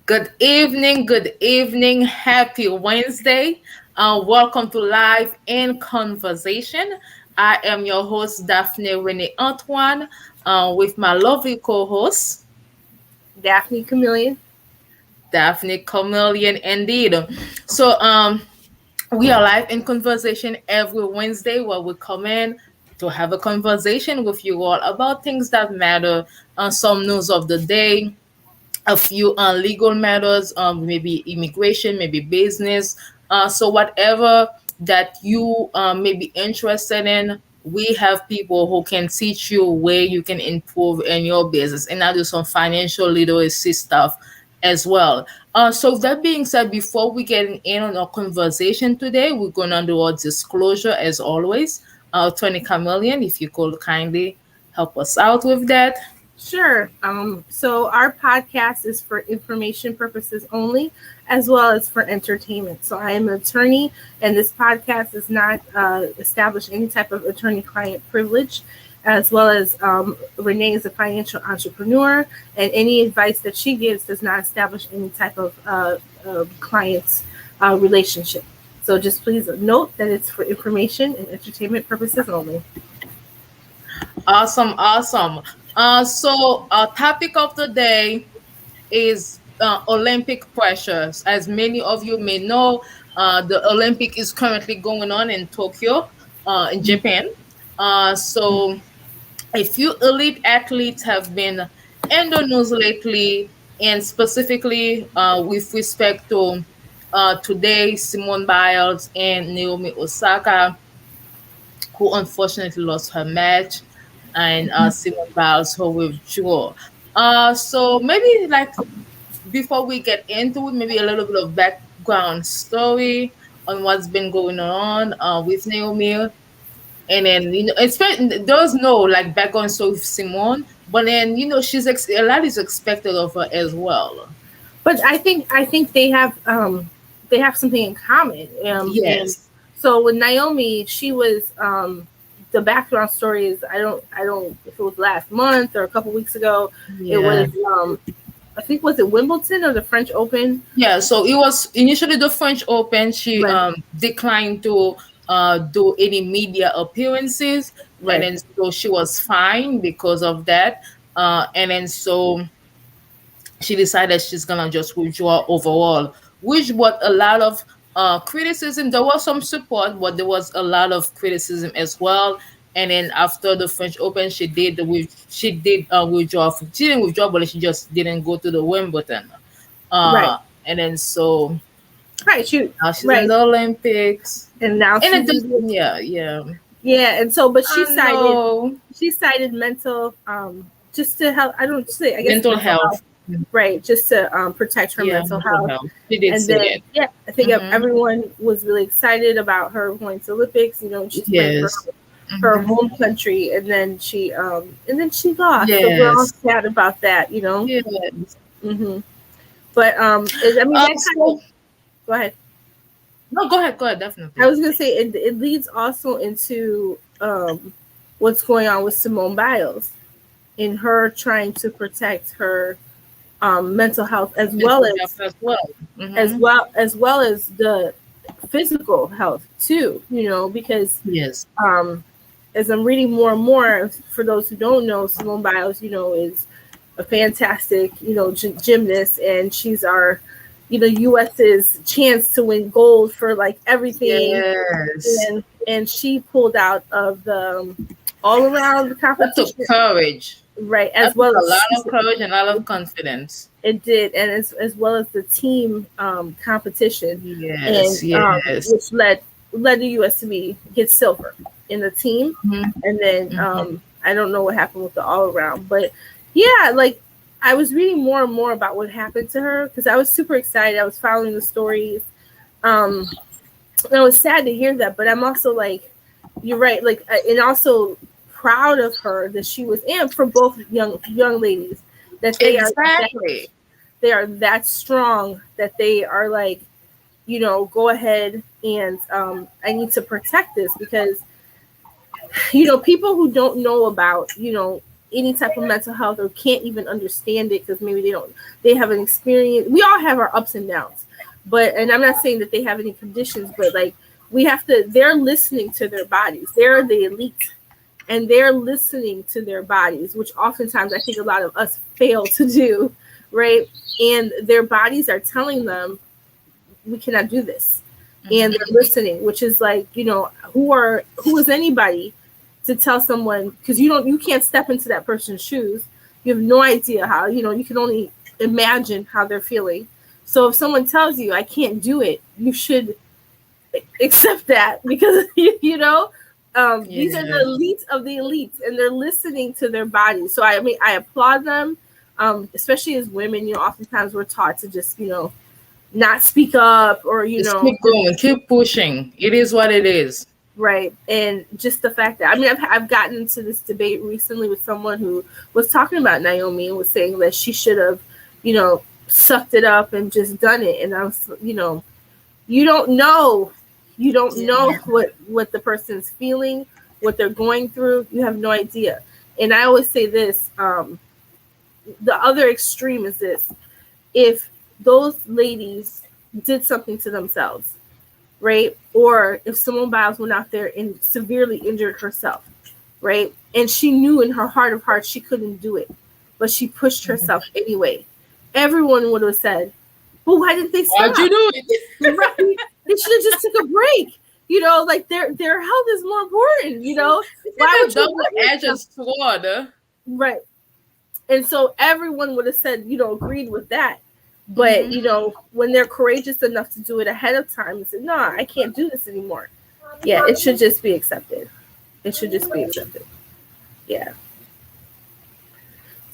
Good evening. Happy Wednesday. Welcome to Live in Conversation. I am your host, Daphnée Renee Antoine, with my lovely co host, Daphnée Camilien. Daphnée Camilien, indeed. So, we are live in conversation every Wednesday where we come in to have a conversation with you all about things that matter, some news of the day, a few legal matters, maybe immigration, maybe business. So whatever that you may be interested in, we have people who can teach you where you can improve in your business, and I do some financial literacy stuff as well. So that being said, before we get in on our conversation today, we're gonna do our disclosure as always. Tony Chameleon, if you could kindly help us out with that. Sure. So our podcast is for information purposes only, as well as for entertainment. So I am an attorney, and this podcast does not establish any type of attorney-client privilege, as well as Renee is a financial entrepreneur, and any advice that she gives does not establish any type of client's relationship. So just please note that it's for information and entertainment purposes only. Awesome, awesome. So our topic of the day is Olympic pressures. As many of you may know, the Olympic is currently going on in Tokyo, in Japan. So a few elite athletes have been in the news lately, and specifically with respect to today, Simone Biles and Naomi Osaka, who unfortunately lost her match, and Simone Biles who withdrew. So maybe like before we get into it, maybe a little bit of background story on what's been going on with Naomi, and then there's no like background story with Simone, but then she's a lot is expected of her as well. But I think they have something in common. And Yes. so with Naomi, she was the background story is I don't if it was last month or a couple weeks ago. It Yeah. was I think was it Wimbledon or the French Open? Yeah, so it was initially the French Open. She Right, declined to do any media appearances, and right, then so she was fined because of that. And then so she decided she's gonna just withdraw overall, which what a lot of criticism. There was some support, but there was a lot of criticism as well. And then after the French Open, she did withdraw. She didn't withdraw, but she just didn't go to the Wimbledon. right, And then so right. She now she's in right, the Olympics, and now and it she's just in, yeah, yeah. yeah, and so but I know she cited mental just to help. I don't say I guess mental mental health. health. Right, just to protect her Yeah, mental mental health. health. She did And say then, that. yeah, I think Mm-hmm. everyone was really excited about her going to Olympics. You know, she's playing for Yes. her Mm-hmm. home country, and then she lost. So we're all Yes. sad about that. You know. Yes. hmm But I mean, that kind of So go ahead. no, go ahead. Go ahead. I Definitely. was gonna say it leads also into what's going on with Simone Biles in her trying to protect her mental health Mental health as well. as Mm-hmm. well as well as the physical health too, you know, because Yes. um, as I'm reading more and more, for those who don't know, Simone Biles, you know, is a fantastic, you know, gymnast, and she's our, you know, US's chance to win gold for like everything, Yes. and she pulled out of the all around the That took competition, courage. right, That as took well a as lot of courage and a lot of confidence. it did, and as well as the team competition, Yes. and Yes. which led the U.S. to get silver in the team, Mm-hmm. and then Mm-hmm. I don't know what happened with the all around, but yeah, like I was reading more and more about what happened to her because I was super excited. I was following the stories, um, and I was sad to hear that, but I'm also like, you're right, like, and also proud of her that she was, and for both young ladies that Exactly. they are that strong that they are like, you know, go ahead and I need to protect this because, you know, people who don't know about, you know, any type of mental health or can't even understand it because maybe they haven't experienced. We all have our ups and downs, but and I'm not saying that they have any conditions, but like we have to. They're listening to their bodies. They're the elite, and they're listening to their bodies, which oftentimes I think a lot of us fail to do, right? And their bodies are telling them we cannot do this, and they're listening, which is like, who is anybody to tell someone, because you can't step into that person's shoes. You have no idea how, you can only imagine how they're feeling. So if someone tells you I can't do it, you should accept that because these are the elites of the elites, and they're listening to their bodies. So I mean, I applaud them, especially as women. Oftentimes we're taught to just not speak up, or just keep going, keep pushing. It is what it is. Right. And just the fact that, I mean, I've gotten into this debate recently with someone who was talking about Naomi and was saying that she should have, sucked it up and just done it. And I was, you don't know what the person's feeling, what they're going through. You have no idea. And I always say this, the other extreme is this: if those ladies did something to themselves, right? Or if Simone Biles went out there and severely injured herself, right? And she knew in her heart of hearts she couldn't do it, but she pushed herself anyway. Everyone would have said, well, why didn't they stop? Why'd you do it? Right? They should have just took a break. Like their health is more important, Why would double-edged sword? Right. And so everyone would have said, agreed with that. But, when they're courageous enough to do it ahead of time and say, no, I can't do this anymore. Yeah, it should just be accepted. It should just be accepted. Yeah.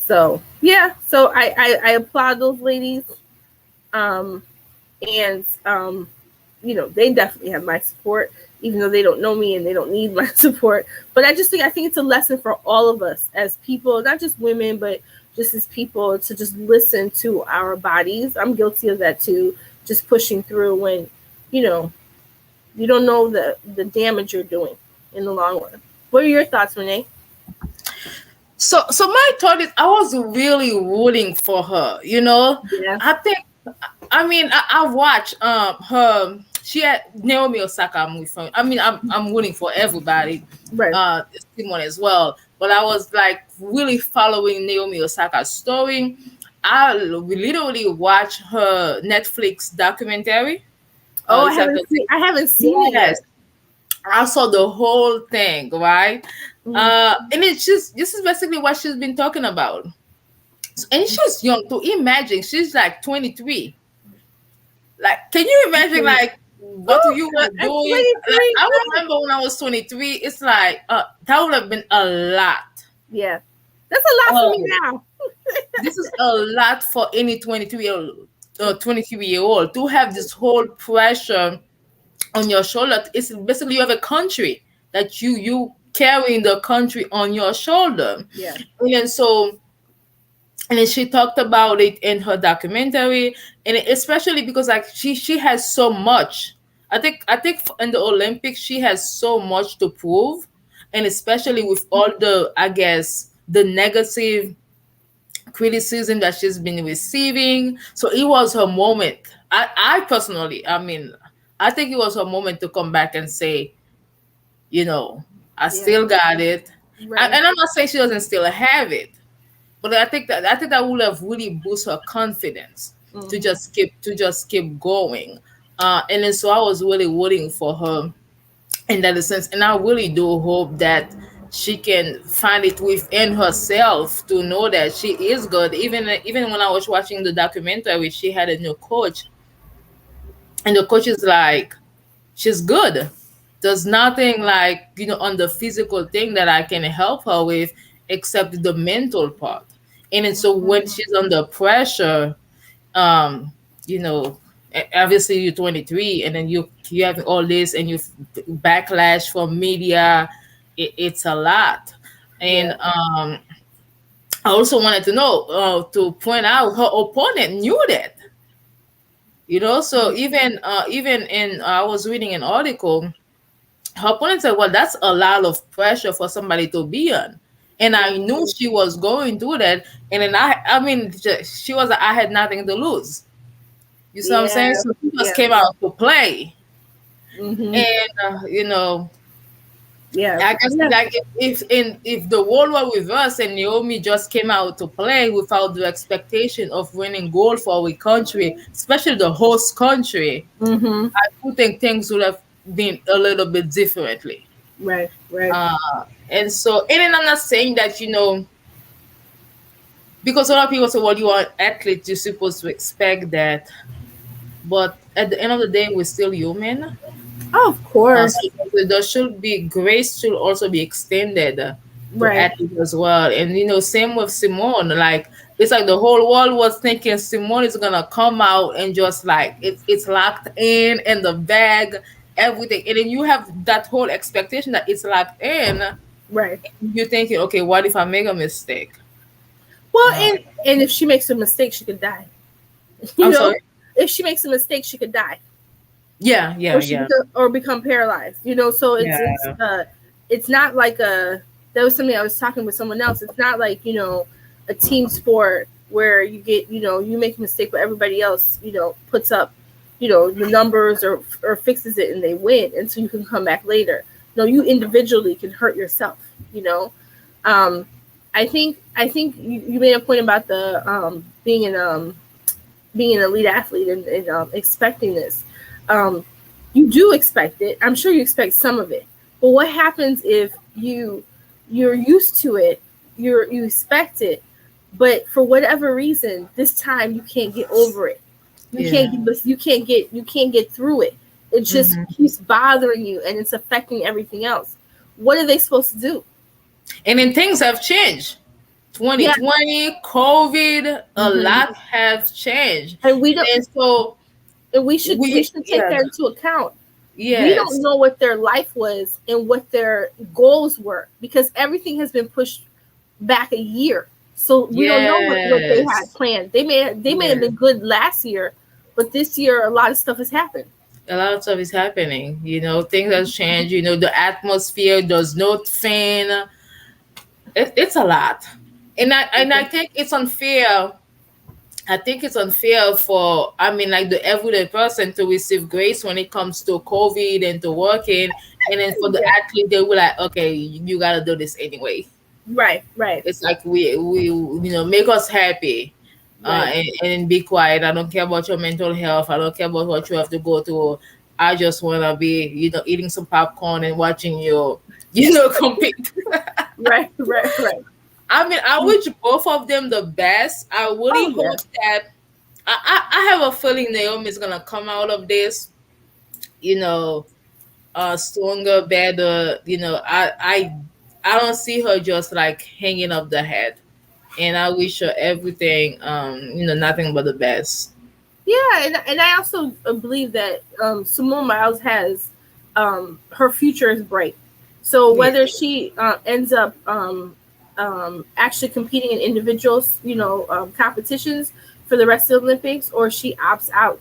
So, yeah. So I applaud those ladies. And, they definitely have my support, even though they don't know me and they don't need my support. But I think it's a lesson for all of us as people, not just women, but just as people, to just listen to our bodies. I'm guilty of that too, just pushing through when, you don't know the damage you're doing in the long run. What are your thoughts, Renee? So my thought is, I was really rooting for her, Yeah. I watched her. She had Naomi Osaka. I'm rooting for everybody, Right. Simone as well. But I was like really following Naomi Osaka's story. I literally watched her Netflix documentary. Oh, I haven't seen it yet. I saw the whole thing, right? Mm-hmm. And it's just, this is basically what she's been talking about. And she's young. To imagine, she's like 23. Like, can you imagine, like, what you were doing? Like, I remember when I was 23, it's like, that would have been a lot. Yeah. That's a lot for me now. This is a lot for any 23-year-old to have this whole pressure on your shoulder. It's basically, you have a country that you carrying the country on your shoulder. Yeah. And then she talked about it in her documentary, and especially because like she has so much. I think in the Olympics she has so much to prove, and especially with all the, I guess, the negative criticism that she's been receiving. So it was her moment. I personally, I think it was her moment to come back and say, I still got it. Right. And I'm not saying she doesn't still have it, but I think that would have really boosted her confidence to just keep going. And then so I was really rooting for her in that sense, and I really do hope that she can find it within herself to know that she is good. Even when I was watching the documentary, she had a new coach, and the coach is like, she's good. There's nothing like, on the physical thing that I can help her with except the mental part. And then so when she's under pressure, obviously you're 23 and then you have all this and you backlash from media. It's a lot. And I also wanted to know, to point out, her opponent knew that. So even in, I was reading an article, her opponent said, well, that's a lot of pressure for somebody to be on. and I knew she was going through that. And then I mean, she was. I had nothing to lose. You see what I'm saying? Yeah. So she just Yeah. came out to play, Mm-hmm. and Yeah. I guess Yeah. like if the role were reversed and Naomi just came out to play without the expectation of winning gold for our country, especially the host country, Mm-hmm. I do think things would have been a little bit differently. Right. Right. And so, and then I'm not saying that, because a lot of people say, well, you are an athlete, you're supposed to expect that. But at the end of the day, we're still human. Oh, of course. So there should be grace should also be extended to Right. athletes as well. And same with Simone. Like it's like the whole world was thinking Simone is gonna come out and just like it's locked in the bag, everything. And then you have that whole expectation that it's locked in. Right. You're thinking, okay, what if I make a mistake? Well, Uh, and if she makes a mistake, she could die. You I'm know, sorry. if she makes a mistake, she could die, Yeah, or yeah, she yeah, become, or become paralyzed. So yeah, it's not like a. That was something I was talking with someone else. It's not like a team sport where you get you make a mistake, but everybody else puts up the numbers or fixes it and they win, and so you can come back later. No, you individually can hurt yourself. You know, um, I think you made a point about the being an elite athlete and expecting this. Um, you do expect it. I'm sure you expect some of it. But what happens if you're used to it, you expect it, but for whatever reason, this time you can't get over it. yeah. You can't get through it. It just Hmm. keeps bothering you and it's affecting everything else. What are they supposed to do? And then things have changed. Yeah. 2020, COVID, a Hmm. lot have changed. And we don't And so and we should take yeah, that into account. We don't yes, know what their life was and what their goals were because everything has been pushed back a year. So we don't know what they had yes, planned. They may have yeah. been good last year, but this year a lot of stuff has happened. A lot of stuff is happening. Things have changed. The atmosphere does not fan. It's a lot. And I think it's unfair. I think it's unfair for, I mean, like the everyday person to receive grace when it comes to COVID and to working. And then for the Yeah. athlete, they were like, okay, you got to do this anyway. Right, right, It's like we make us happy, right. and be quiet. I don't care about your mental health. I don't care about what you have to go through. I just want to be eating some popcorn and watching you compete. Right, right, right. I mean, I wish both of them the best. I Oh really yeah. hope that I have a feeling Naomi's gonna come out of this, you know, stronger, better. I don't see her just like hanging up the head, and I wish her everything, nothing but the best. Yeah, and I also believe that Simone Biles has her future is bright. So Yeah, whether she ends up actually competing in individuals, competitions for the rest of the Olympics, or she opts out,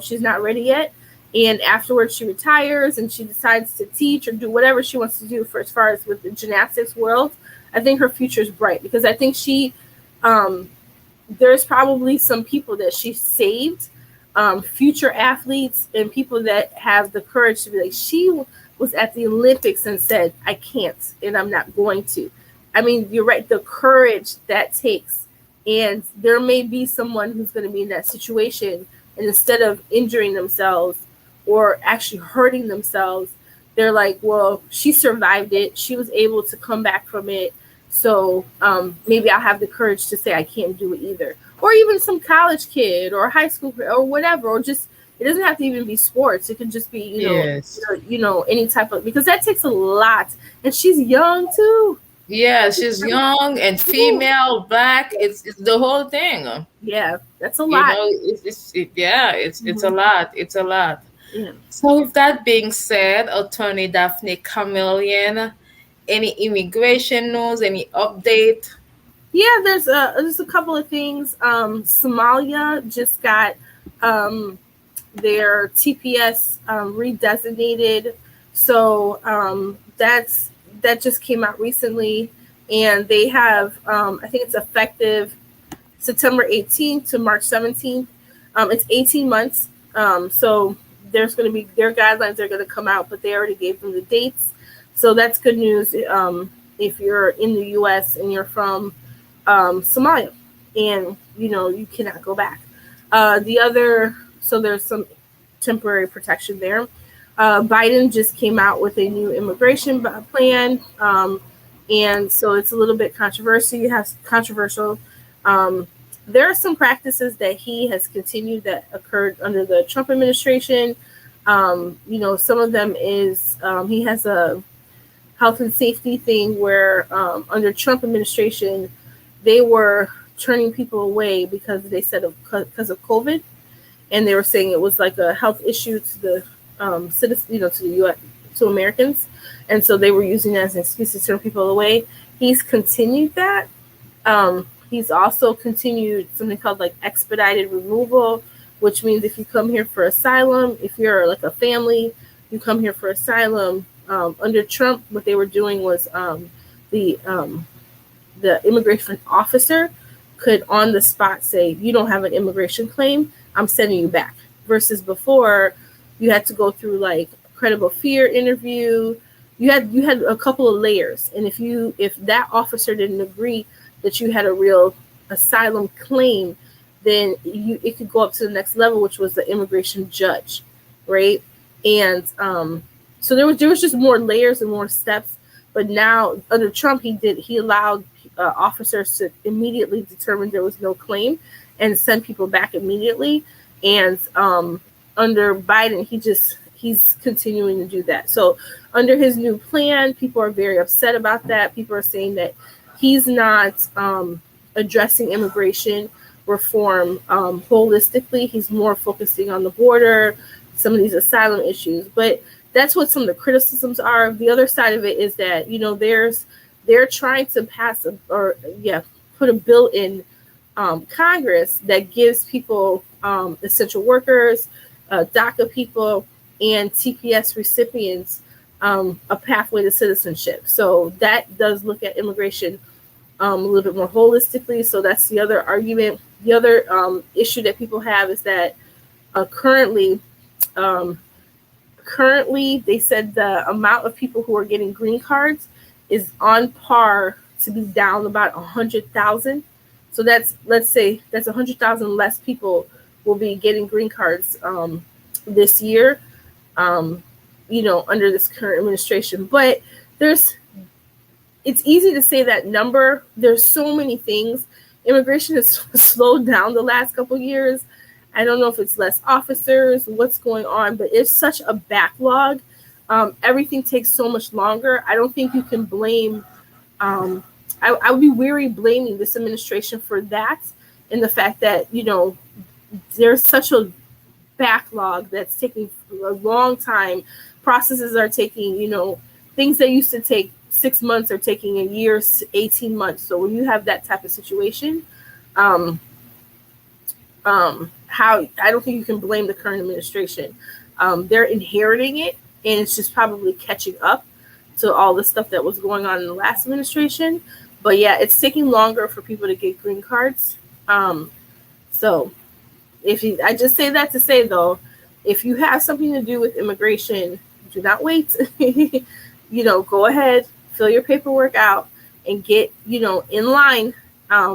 she's not ready yet, and afterwards she retires and she decides to teach or do whatever she wants to do for as far as with the gymnastics world. I think her future is bright because I think she um, there's probably some people that she saved, future athletes and people that have the courage to be like, she was at the Olympics and said, I can't and I'm not going to. I mean, you're right, the courage that takes. And there may be someone who's going to be in that situation, and instead of injuring themselves or actually hurting themselves, they're like, well, she survived it. She was able to come back from it, so maybe I'll have the courage to say I can't do it either. Or even some college kid or high school or whatever, or just it doesn't have to even be sports. It could just be yes, any type of, because that takes a lot, and she's young too. yeah. She's young and female, black. It's the whole thing. Yeah, that's a lot. Yeah, it's a Mhm. lot. It's a lot. Yeah. So, with that being said, Attorney Daphnée Camilien, any immigration news, any update? Yeah, there's a couple of things. Somalia just got um, their TPS redesignated, so that just came out recently, and they have, I think it's effective September 18th to March 17th. It's 18 months. So there's going to be their guidelines are going to come out, but they already gave them the dates. So that's good news if you're in the U.S. and you're from Somalia, and you cannot go back. So there's some temporary protection there. Biden just came out with a new immigration plan, and so it's a little bit controversial. There are some practices that he has continued that occurred under the Trump administration. Some of them is he has a health and safety thing where under Trump administration, they were turning people away because they said because of COVID, and they were saying it was like a health issue to the citizens, to the U.S. to Americans, and so they were using it as an excuse to turn people away. He's continued that. He's also continued something called like expedited removal, which means if you come here for asylum, if you're like a family, you come here for asylum. Under Trump, what they were doing was the immigration officer could on the spot say, you don't have an immigration claim, I'm sending you back. Versus before, you had to go through like credible fear interview. You had a couple of layers, and if that officer didn't agree that you had a real asylum claim, then it could go up to the next level, which was the immigration judge, right? And so there was just more layers and more steps. But now under Trump, he allowed officers to immediately determine there was no claim and send people back immediately. And under Biden, he's continuing to do that. So under his new plan, people are very upset about that. People are saying that he's not addressing immigration reform holistically. He's more focusing on the border, some of these asylum issues. But that's what some of the criticisms are. The other side of it is that, they're trying to put a bill in Congress that gives people, essential workers, DACA people, and TPS recipients a pathway to citizenship. So that does look at immigration a little bit more holistically. So that's the other argument. The other issue that people have is that currently they said the amount of people who are getting green cards is on par to be down about 100,000. So let's say that's 100,000 less people will be getting green cards this year, under this current administration. But it's easy to say that number. There's so many things. Immigration has slowed down the last couple of years. I don't know if it's less officers, what's going on, but it's such a backlog. Everything takes so much longer. I don't think you can blame. I would be weary blaming this administration for that, and the fact that there's such a backlog that's taking a long time. Processes are taking, things that used to take 6 months are taking a year, 18 months. So when you have that type of situation, I don't think you can blame the current administration. They're inheriting it, and it's just probably catching up to all the stuff that was going on in the last administration. But yeah, it's taking longer for people to get green cards. So I just say that to say, though, if you have something to do with immigration, do not wait. Go ahead, fill your paperwork out, and get in line,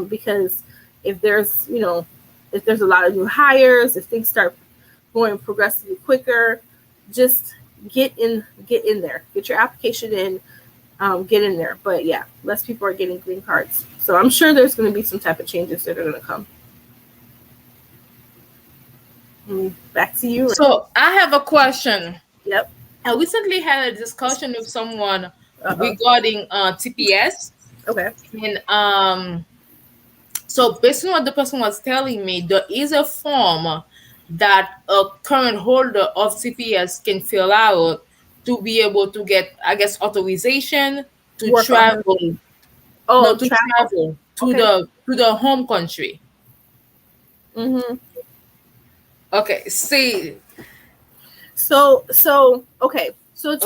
because if there's a lot of new hires, if things start going progressively quicker, just get in there, get your application in, get in there. But yeah, less people are getting green cards, so I'm sure there's going to be some type of changes that are going to come. Back to you. So I have a question. Yep. I recently had a discussion with someone regarding TPS. Okay. And so based on what the person was telling me, there is a form that a current holder of TPS can fill out to be able to get, I guess, authorization to travel. Travel to the home country. Mm-hmm. Okay. See. So okay. So it's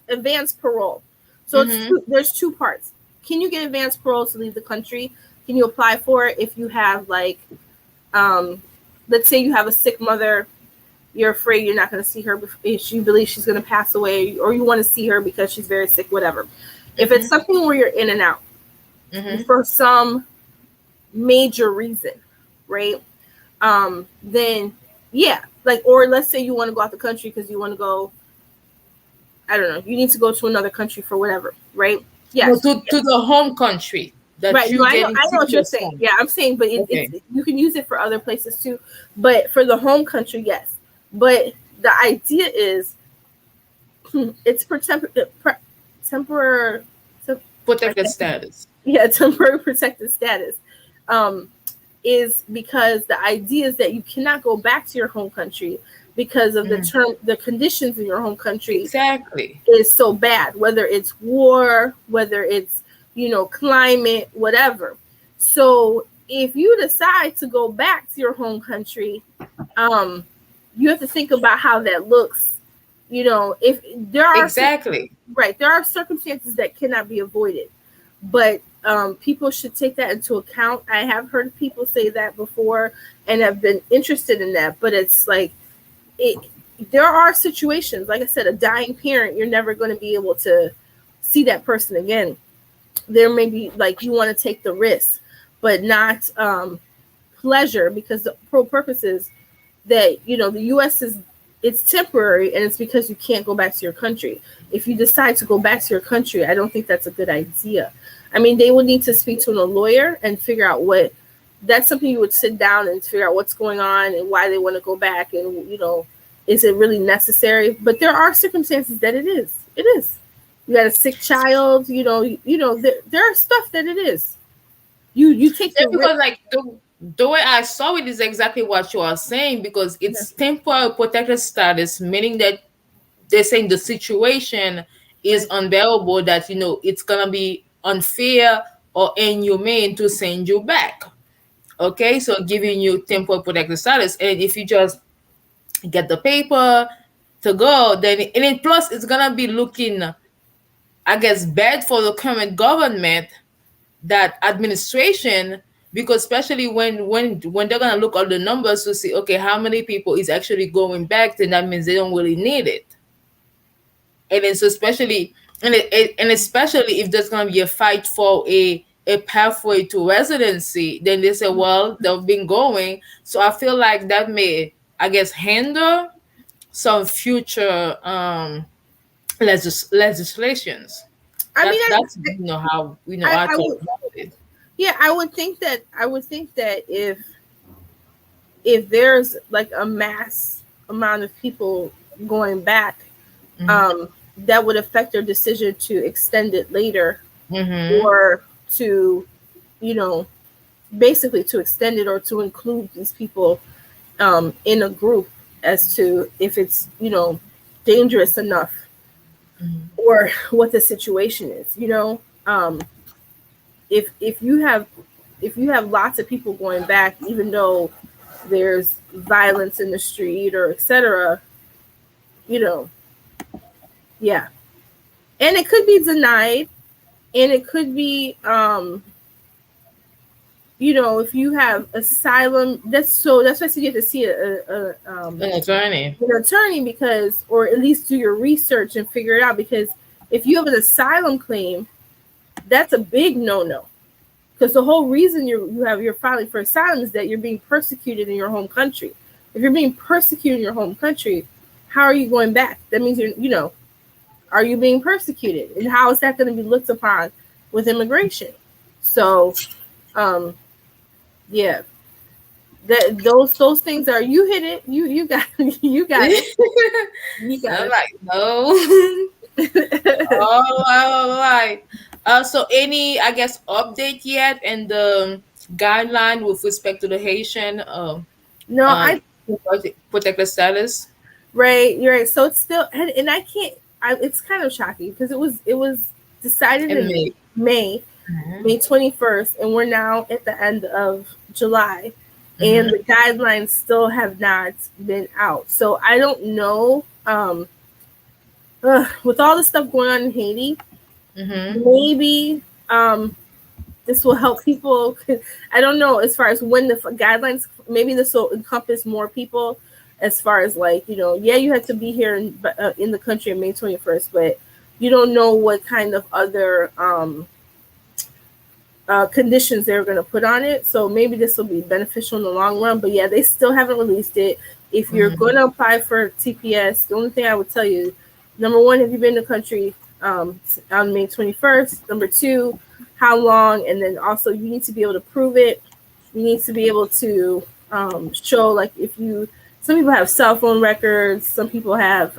advanced parole. So there's two parts. can you get advanced parole to leave the country? Can you apply for it if you have like, let's say you have a sick mother, you're afraid you're not going to see her if you believe she's going to pass away, or you want to see her because she's very sick, whatever. If it's something where you're in and out for some major reason, right? Then yeah, like, or let's say you want to go out the country because you want to go, I don't know, you need to go to another country for whatever, right? Yes. No, to the home country that right. you No, I know what you're saying. Yeah, I'm saying, but it's, you can use it for other places too. But for the home country, yes. But the idea is it's for temporary protected status. Yeah, temporary protected status. Is because the idea is that you cannot go back to your home country because of the conditions in your home country exactly is so bad, whether it's war, whether it's, you know, climate, whatever. So if you decide to go back to your home country, you have to think about how that looks. You know, if there are right, there are circumstances that cannot be avoided, but people should take that into account. I have heard people say that before and have been interested in that, but it's like, there are situations, like I said, a dying parent, you're never going to be able to see that person again. There may be, like, you want to take the risk, but not pleasure, because the pro purpose is that, you know, the U.S. it's temporary, and it's because you can't go back to your country. If you decide to go back to your country, I don't think that's a good idea. I mean, they would need to speak to a lawyer and figure out that's something you would sit down and figure out what's going on and why they want to go back, and, you know, is it really necessary? But there are circumstances that it is. It is. You got a sick child, you know, there are stuff that it is. You take the because like the way I saw it is exactly what you are saying, because it's temporary protected status, meaning that they're saying the situation is unbearable, that, you know, it's gonna be unfair or inhumane to send you back. Okay, so giving you temporary protected status, and if you just get the paper to go, then plus it's gonna be looking, I guess, bad for the current government, that administration, because especially when they're gonna look at the numbers to see, okay, how many people is actually going back, then that means they don't really need it. And it's especially and especially if there's gonna be a fight for a pathway to residency, then they say, well, they've been going. So I feel like that may, I guess, hinder some future legislations. That's you know how I talk about it. Yeah, I would think that if there's like a mass amount of people going back, that would affect their decision to extend it later, or to, you know, basically to extend it or to include these people in a group, as to if it's, you know, dangerous enough, or what the situation is. You know, if you have lots of people going back, even though there's violence in the street or etc., you know, yeah, and it could be denied, and it could be you know, if you have asylum, that's why you have to see an attorney, because, or at least do your research and figure it out, because if you have an asylum claim, that's a big no-no, because the whole reason you're filing for asylum is that you're being persecuted in your home country. If you're being persecuted in your home country, how are you going back? That means are you being persecuted, and how is that going to be looked upon with immigration? So yeah, those things are, you hit it, you got it. You got I'm like, no. All right. So any, I guess, update yet in the guideline with respect to the Haitian protected status? Right, you're right. So it's still, and I can't. It's kind of shocking, because it was decided in May 21st, and we're now at the end of July, and the guidelines still have not been out. So I don't know. With all the stuff going on in Haiti, maybe This will help people. I don't know as far as when the guidelines. Maybe this will encompass more people, as far as like yeah, you have to be here in the country on May 21st, but you don't know what kind of other conditions they're going to put on it. So maybe this will be beneficial in the long run. But yeah, they still haven't released it. If you're going to apply for TPS, the only thing I would tell you, number one, have you been in the country on May 21st? Number two, how long? And then also you need to be able to prove it. You need to be able to show, like, some people have cell phone records, some people have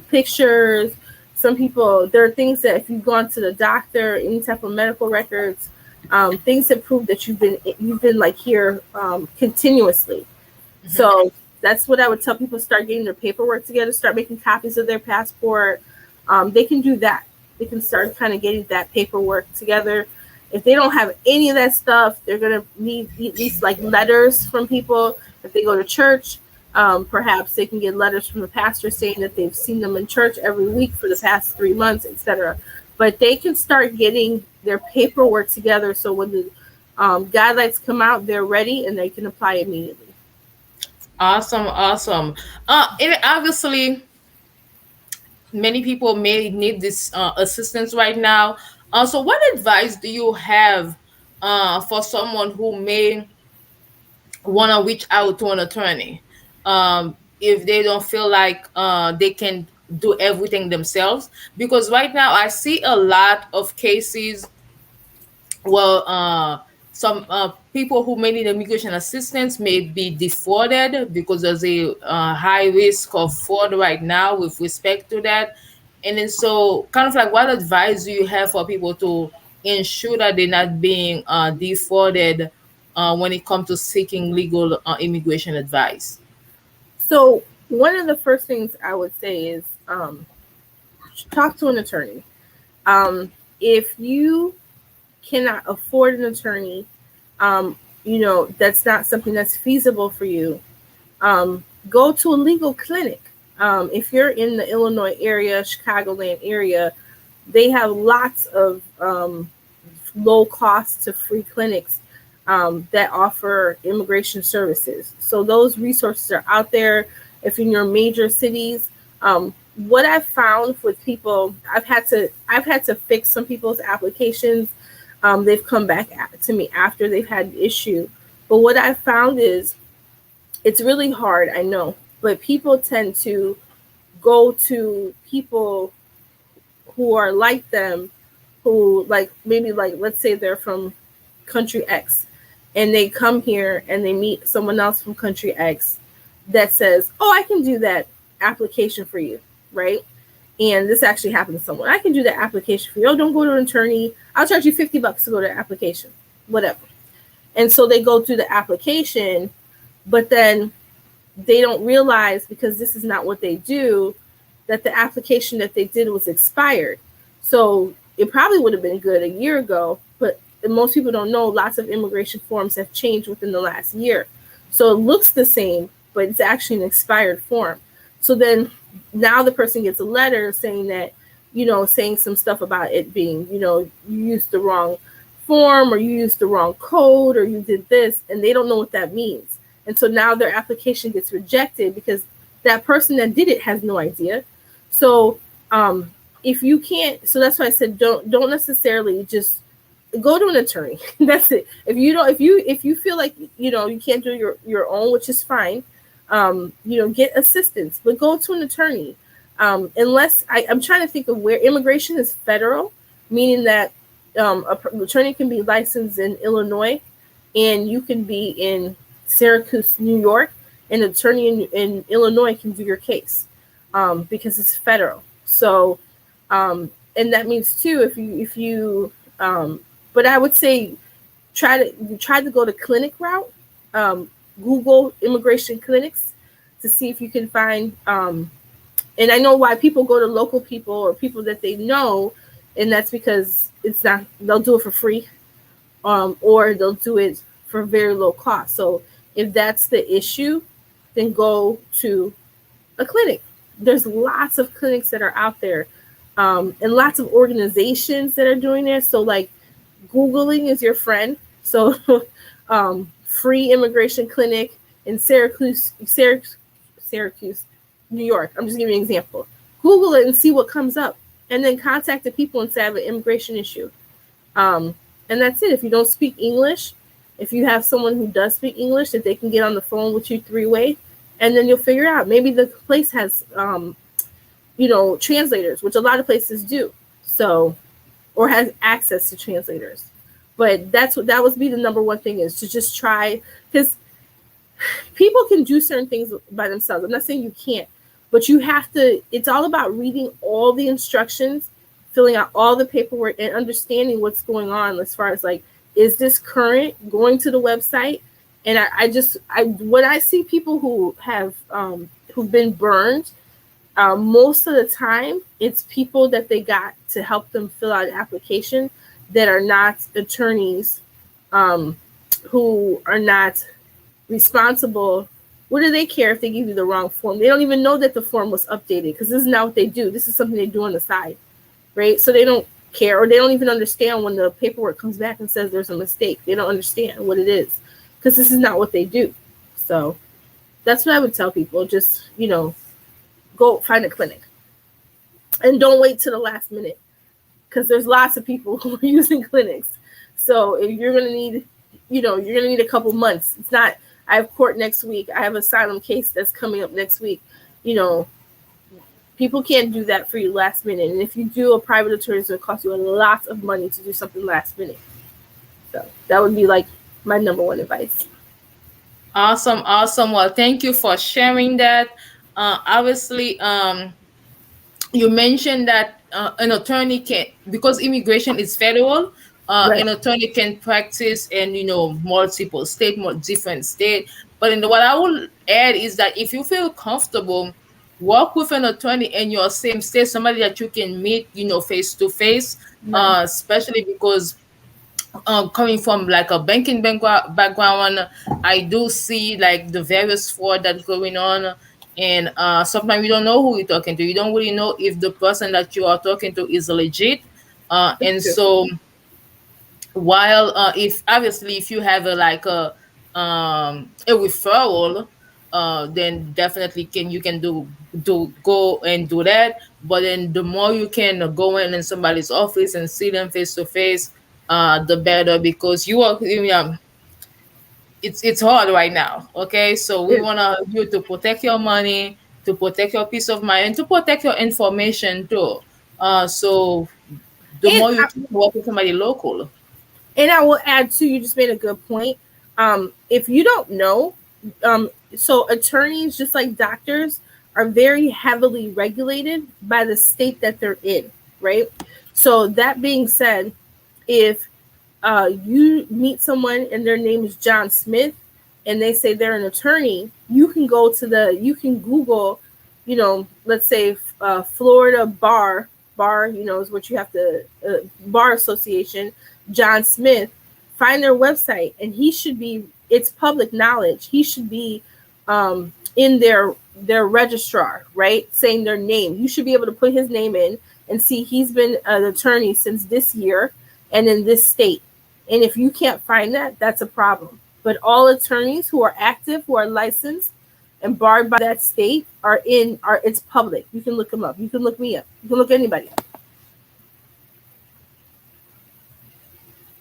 pictures, some people, there are things that if you've gone to the doctor, any type of medical records, things that prove that you've been like here continuously. Mm-hmm. So that's what I would tell people. Start getting their paperwork together, start making copies of their passport. They can do that. They can start kind of getting that paperwork together. If they don't have any of that stuff, they're going to need at least like letters from people. If they go to church, perhaps they can get letters from the pastor saying that they've seen them in church every week for the past 3 months, etc. But they can start getting their paperwork together so when the guidelines come out, they're ready and they can apply immediately. Awesome. And obviously, many people may need this assistance right now. So what advice do you have for someone who may want to reach out to an attorney if they don't feel like they can do everything themselves? Because right now I see a lot of cases where some people who may need immigration assistance may be defaulted because there's a high risk of fraud right now with respect to that. And then so kind of like what advice do you have for people to ensure that they're not being defrauded when it comes to seeking legal immigration advice? So one of the first things I would say is talk to an attorney. If you cannot afford an attorney, that's not something that's feasible for you, go to a legal clinic. If you're in the Illinois area, Chicagoland area, they have lots of low cost to free clinics that offer immigration services. So those resources are out there. If in your major cities, what I've found with people, I've had to fix some people's applications. They've come back to me after they've had an issue. But what I've found is it's really hard, I know, but people tend to go to people who are like them, who maybe let's say they're from country X and they come here and they meet someone else from country X that says, oh, I can do that application for you, right? And this actually happened to someone. I can do that application for you. Oh, don't go to an attorney. I'll charge you $50 to go to the application, whatever. And so they go through the application, but then they don't realize, because this is not what they do, that the application that they did was expired. So it probably would have been good a year ago, but most people don't know lots of immigration forms have changed within the last year. So it looks the same, but it's actually an expired form. So then now the person gets a letter saying that, saying some stuff about it being, you used the wrong form or you used the wrong code or you did this, and they don't know what that means. And so now their application gets rejected because that person that did it has no idea. So if you can't, so that's why I said don't necessarily just go to an attorney. That's it. If you feel like you can't do your own, which is fine, get assistance, but go to an attorney. Unless I'm trying to think of where immigration is federal, meaning that an attorney can be licensed in Illinois and you can be in Syracuse, New York, and an attorney in Illinois can do your case because it's federal. So, and that means too, if you but I would say try to go the clinic route. Google immigration clinics to see if you can find. And I know why people go to local people or people that they know, and that's because they'll do it for free, or they'll do it for very low cost. So if that's the issue, then go to a clinic. There's lots of clinics that are out there, and lots of organizations that are doing this. So Googling is your friend. So, free immigration clinic in Syracuse, New York. I'm just giving you an example. Google it and see what comes up, and then contact the people and say I have an immigration issue. Um, and that's it. If you don't speak English, if you have someone who does speak English, that they can get on the phone with you 3-way, and then you'll figure out. Maybe the place has, translators, which a lot of places do. So, or has access to translators. But that would be the number one thing, is to just try, because people can do certain things by themselves. I'm not saying you can't, but you have to. It's all about reading all the instructions, filling out all the paperwork, and understanding what's going on as far as like, is this current? Going to the website, and I when I see people who have who've been burned, most of the time it's people that they got to help them fill out an application that are not attorneys, who are not responsible. What do they care if they give you the wrong form? They don't even know that the form was updated, because this is not what they do. This is something they do on the side, right? So they don't care, or they don't even understand when the paperwork comes back and says there's a mistake. They don't understand what it is, because this is not what they do. So that's what I would tell people. Just, go find a clinic, and don't wait to the last minute, because there's lots of people who are using clinics. So if you're going to need, you're going to need a couple months. It's not, I have court next week. I have an asylum case that's coming up next week. People can't do that for you last minute. And if you do a private attorney, it's going to cost you a lot of money to do something last minute. So that would be like my number one advice. Awesome, awesome. Well, thank you for sharing that. Obviously, you mentioned that an attorney can, because immigration is federal, Right. an attorney can practice in multiple state, more different state. But what I will add is that if you feel comfortable, work with an attorney in your same state, somebody that you can meet, face to face, Right. especially because coming from like a banking background, I do see like the various fraud that's going on. And sometimes you don't know who you're talking to. You don't really know if the person that you are talking to is legit. And That's true. so while if obviously if you have a referral, then definitely you can do go and do that. But then the more you can go in somebody's office and see them face to face, the better, because you are, it's hard right now. Okay, so we It, want you to protect your money, to protect your peace of mind, and to protect your information too. So the and more you can work with somebody local. And I will add too, you just made a good point. If you don't know, so attorneys, just like doctors, are very heavily regulated by the state that they're in, right? So that being said, if you meet someone and their name is John Smith, and they say they're an attorney, you can Google, let's say Florida bar, is what you have to, bar association, John Smith, find their website, and it's public knowledge. He should be in their registrar, right? Saying their name. You should be able to put his name in and see he's been an attorney since this year and in this state. And if you can't find that, that's a problem. But all attorneys who are active, who are licensed and barred by that state it's public. You can look them up. You can look me up. You can look anybody up.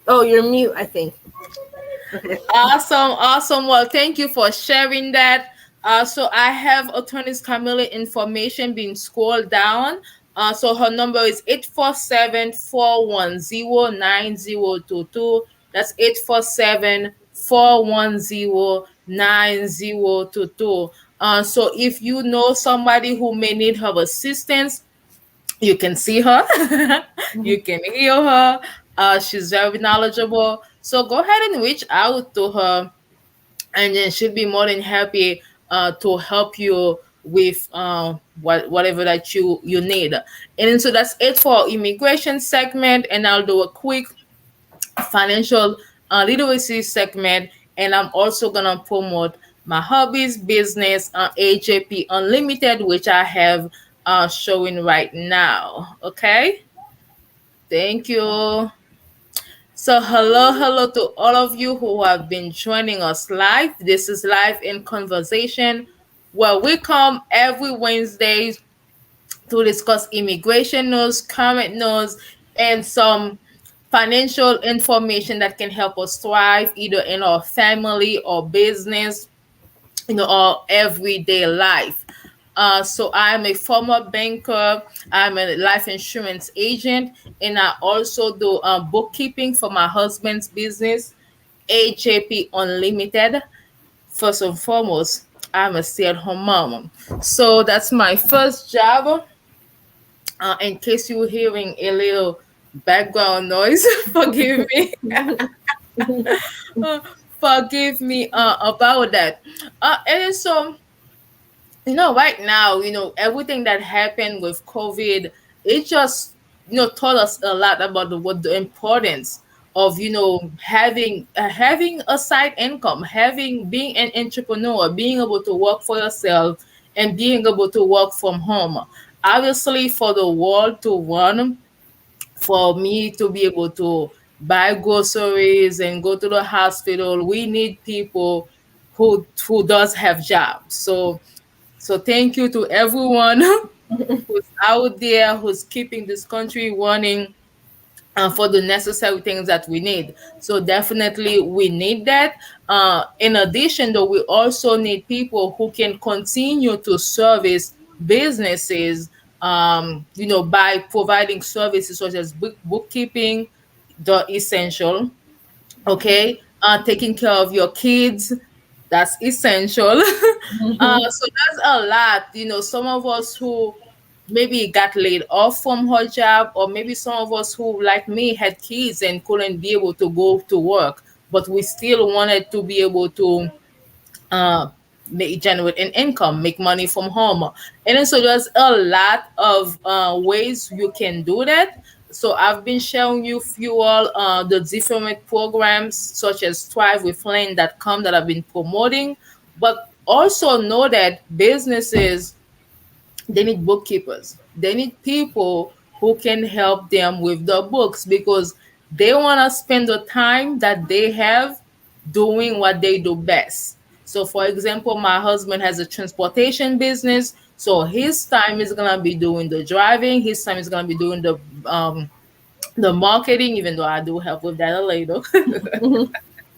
Oh, you're mute, I think. Okay. Awesome, awesome. Well, thank you for sharing that. So I have attorney's Camilla information being scrolled down. So her number is 847-410-9022. That's 847-410-9022. So if you know somebody who may need her assistance, you can see her, Mhm. you can hear her. She's very knowledgeable. So go ahead and reach out to her, and then she'll be more than happy to help you with whatever that you need. And then so that's it for immigration segment, and I'll do a quick financial literacy segment, and I'm also gonna promote my hobbies business, AJP Unlimited, which I have showing right now. Okay, thank you. So, hello to all of you who have been joining us live. This is Live in Conversation, where we come every Wednesday to discuss immigration news, current news, and some financial information that can help us thrive either in our family or business, our everyday life. So I'm a former banker. I'm a life insurance agent, and I also do bookkeeping for my husband's business, AJP Unlimited. First and foremost, I'm a stay-at-home mom. So that's my first job. In case you're hearing a little background noise, forgive me. Uh, forgive me about that. And so right now, everything that happened with COVID, it just, taught us a lot about what the importance of, having a side income, having being an entrepreneur, being able to work for yourself and being able to work from home. Obviously, for the world to run, for me to be able to buy groceries and go to the hospital, we need people who does have jobs. So thank you to everyone who's out there, who's keeping this country running, for the necessary things that we need. So definitely we need that. In addition, though, we also need people who can continue to service businesses, by providing services such as bookkeeping, the essential, okay, taking care of your kids, that's essential. So that's a lot. Some of us who maybe got laid off from her job, or maybe some of us who, like me, had kids and couldn't be able to go to work, but we still wanted to be able to uh generate an income, make money from home. And then so there's a lot of ways you can do that. So I've been showing you all the different programs such as thrivewithlane.com that I've been promoting. But also know that businesses, they need bookkeepers. They need people who can help them with the books, because they want to spend the time that they have doing what they do best. So, for example, my husband has a transportation business. So his time is gonna be doing the driving. His time is gonna be doing the marketing. Even though I do help with that a little.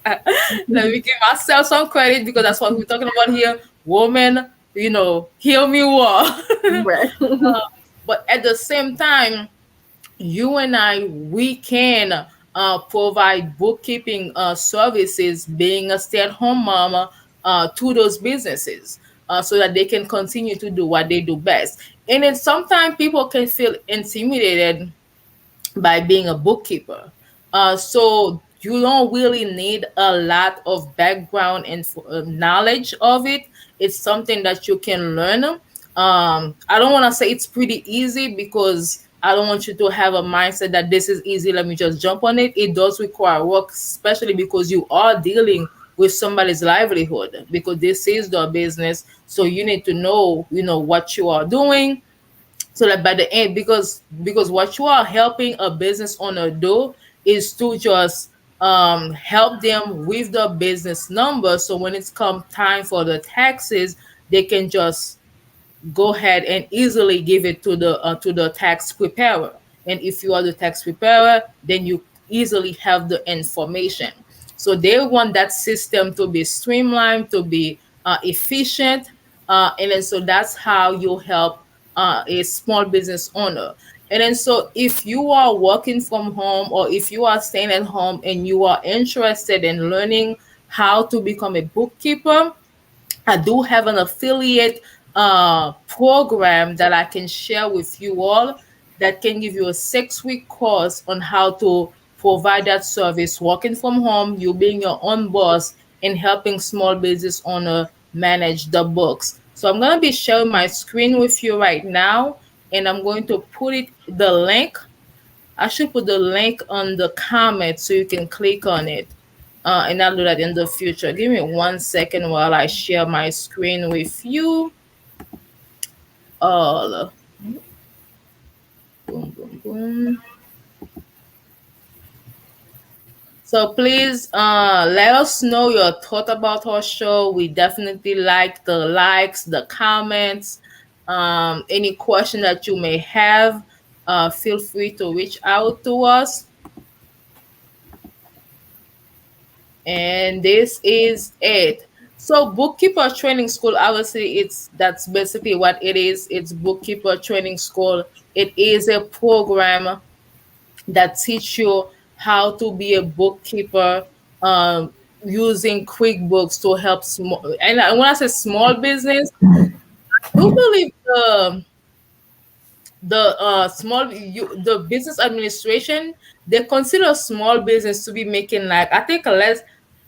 Let me give myself some credit, because that's what we're talking about here. Woman, hear me war. Right. But at the same time, you and I, we can provide bookkeeping services, being a stay-at-home mama, to those businesses, so that they can continue to do what they do best. And then sometimes people can feel intimidated by being a bookkeeper. So you don't really need a lot of background and knowledge of it. It's something that you can learn. I don't want to say it's pretty easy, because I don't want you to have a mindset that this is easy, let me just jump on it. It does require work, especially because you are dealing with somebody's livelihood, because this is their business. So you need to know, what you are doing, so that by the end, because what you are helping a business owner do is to just help them with the business number, so when it's come time for the taxes, they can just go ahead and easily give it to the tax preparer. And if you are the tax preparer, then you easily have the information. So they want that system to be streamlined, to be efficient, and then so that's how you help a small business owner. And then so if you are working from home, or if you are staying at home and you are interested in learning how to become a bookkeeper, I do have an affiliate program that I can share with you all, that can give you a 6-week course on how to provide that service working from home, you being your own boss, and helping small business owner manage the books. So I'm going to be sharing my screen with you right now, and I'm going to put the link. I should put the link on the comment so you can click on it. And I'll do that in the future. Give me 1 second while I share my screen with you. All boom, boom, boom. So please let us know your thought about our show. We definitely like the likes, the comments, any question that you may have. Feel free to reach out to us. And this is it. So bookkeeper training school, obviously that's basically what it is. It's bookkeeper training school. It is a program that teach you how to be a bookkeeper, using QuickBooks to help small. And when I say small business, I do believe the business administration, they consider small business to be making, like, I think, less,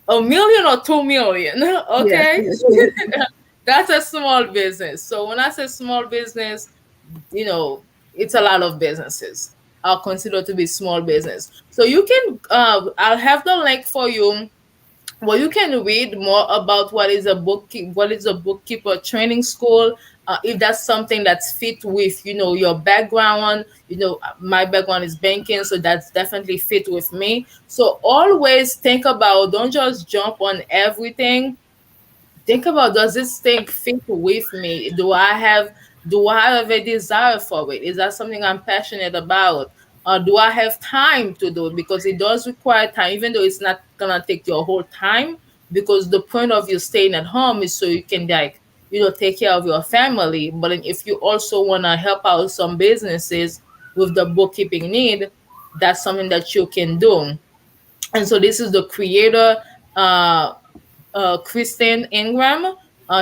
1 million or 2 million. Yes, Okay. yes, yes. That's a small business. So when I say small business, it's a lot of businesses are considered to be small business. So you can, I'll have the link for you, well, you can read more about what is a bookkeeper training school. If that's something that's fit with your background. My background is banking, so that's definitely fit with me. So always think about, don't just jump on everything. Think about, does this thing fit with me? Do I have a desire for it? Is that something I'm passionate about? Do I have time to do it? Because it does require time, even though it's not gonna take your whole time. Because the point of you staying at home is so you can, like, take care of your family. But then if you also wanna help out some businesses with the bookkeeping need, that's something that you can do. And so this is the creator, uh, Kristen Ingram.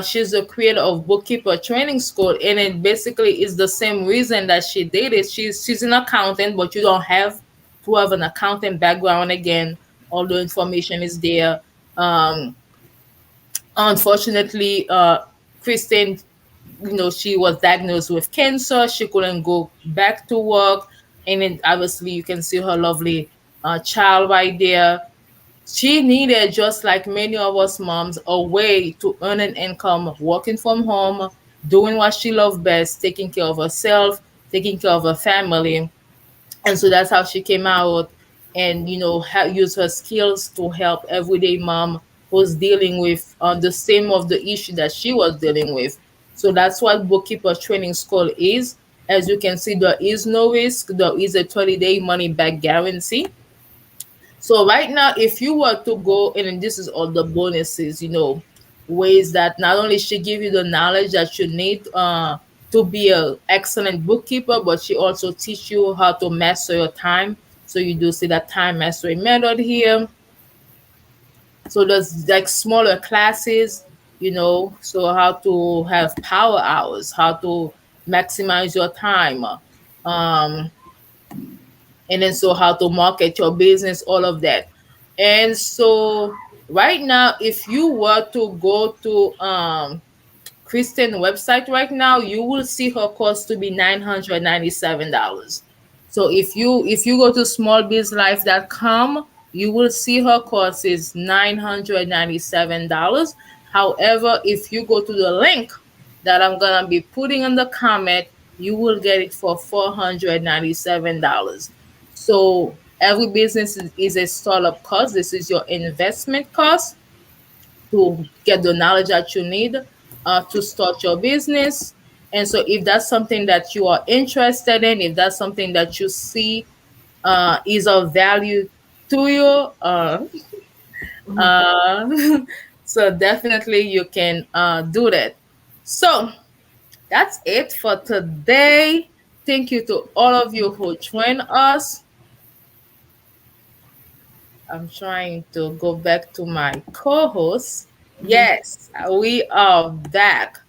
She's the creator of Bookkeeper Training School, and it basically is the same reason that she did it. She's an accountant, but you don't have to have an accountant background. Again, all the information is there. Um, Unfortunately, Kristen, she was diagnosed with cancer. She couldn't go back to work, and then obviously you can see her lovely child right there. She needed, just like many of us moms, a way to earn an income, working from home, doing what she loved best, taking care of herself, taking care of her family. And so that's how she came out and, use her skills to help everyday mom who's dealing with the same of the issue that she was dealing with. So that's what Bookkeeper Training School is. As you can see, there is no risk. There is a 30-day money back guarantee. So right now, if you were to go in, and this is all the bonuses, ways that not only she give you the knowledge that you need to be a excellent bookkeeper, but she also teach you how to master your time. So you do see that time mastery method here. So there's like smaller classes, so how to have power hours, how to maximize your time. Um, and then so how to market your business, all of that. And so right now, if you were to go to Kristen website right now, you will see her cost to be $997. So if you go to smallbizlife.com, you will see her cost is $997. However, if you go to the link that I'm gonna be putting in the comment, you will get it for $497. So every business is a startup cost. This is your investment cost to get the knowledge that you need to start your business. And so, if that's something that you are interested in, if that's something that you see is of value to you, Mhm. uh, so definitely you can do that. So, that's it for today. Thank you to all of you who joined us. I'm trying to go back to my co host. Mhm. Yes, we are back.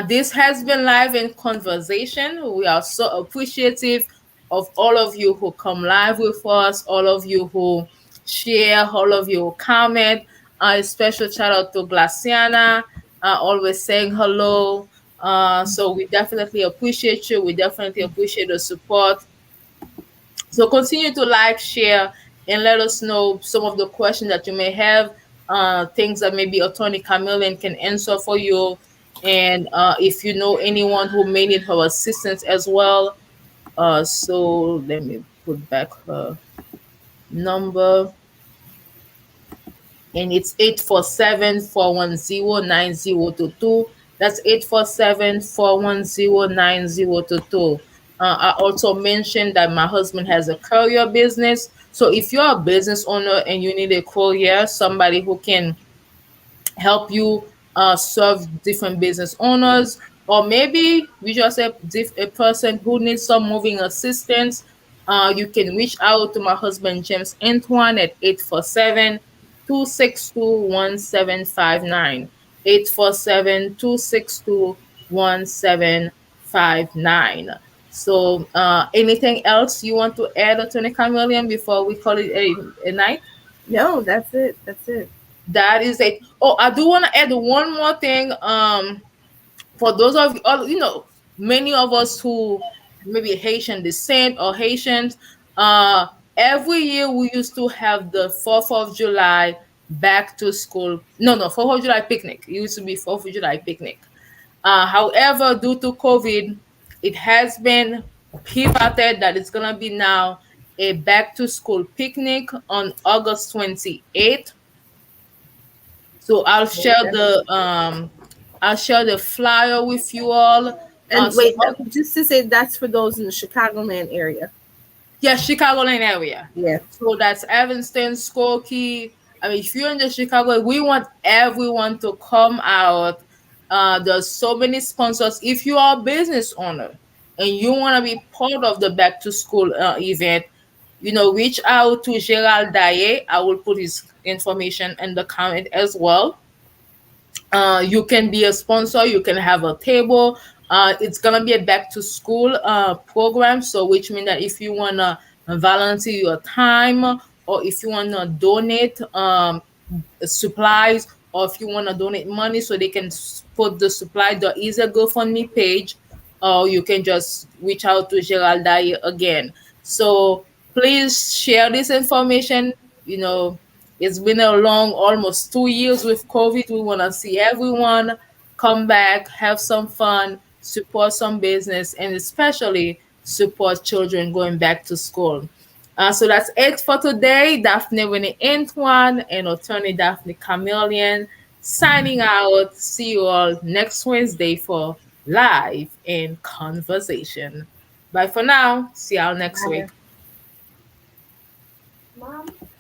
This has been Live in Conversation. We are so appreciative of all of you who come live with us, all of you who share, all of you who comment. A special shout out to Glaciana, always saying hello. So we definitely appreciate you. We definitely appreciate the support. So continue to like, share, and let us know some of the questions that you may have, things that maybe Attorney Camillian can answer for you. And if you know anyone who may need her assistance as well. So let me put back her number. and it's 847-410-9022. That's 847-410-9022. I also mentioned that my husband has a courier business. So if you're a business owner and you need a courier, somebody who can help you serve different business owners, or maybe we just a person who needs some moving assistance, you can reach out to my husband James Antoine at 847-262-1759. 847-262-1759. So anything else you want to add, Attorney Chameleon, before we call it a night? No, that's it. That's it. That is it. Oh, I do want to add one more thing. For those of many of us who maybe Haitian descent or Haitians, uh, every year we used to have the 4th of July back to school. No, 4th of July picnic. It used to be 4th of July picnic. However, due to COVID, it has been pivoted that it's gonna be now a back to school picnic on August 28th. So Yeah, that's- I'll share the flyer with you all. And So wait, just to say, that's for those in the Chicagoland area. yeah, Chicagoland area. Yeah. So that's Evanston, Skokie. I mean, if you're in the Chicago, we want everyone to come out. There's so many sponsors. If you are a business owner and you want to be part of the back to school event, reach out to Gerald Daye. I will put his information in the comment as well. You can be a sponsor, you can have a table. It's gonna be a back to school program, so which means that if you wanna volunteer your time, or if you wanna donate supplies, or if you wanna donate money so they can put the supply, there is a GoFundMe page, or you can just reach out to Gerald Dye again. So please share this information. You know, it's been a long, almost 2 years with COVID. We want to see everyone come back, have some fun, support some business, and especially support children going back to school. So that's it for today. Daphnée Winnie Antoine and attorney Daphnée Camilien signing out. See you all next Wednesday for Live in Conversation. Bye for now. See y'all next Bye. week.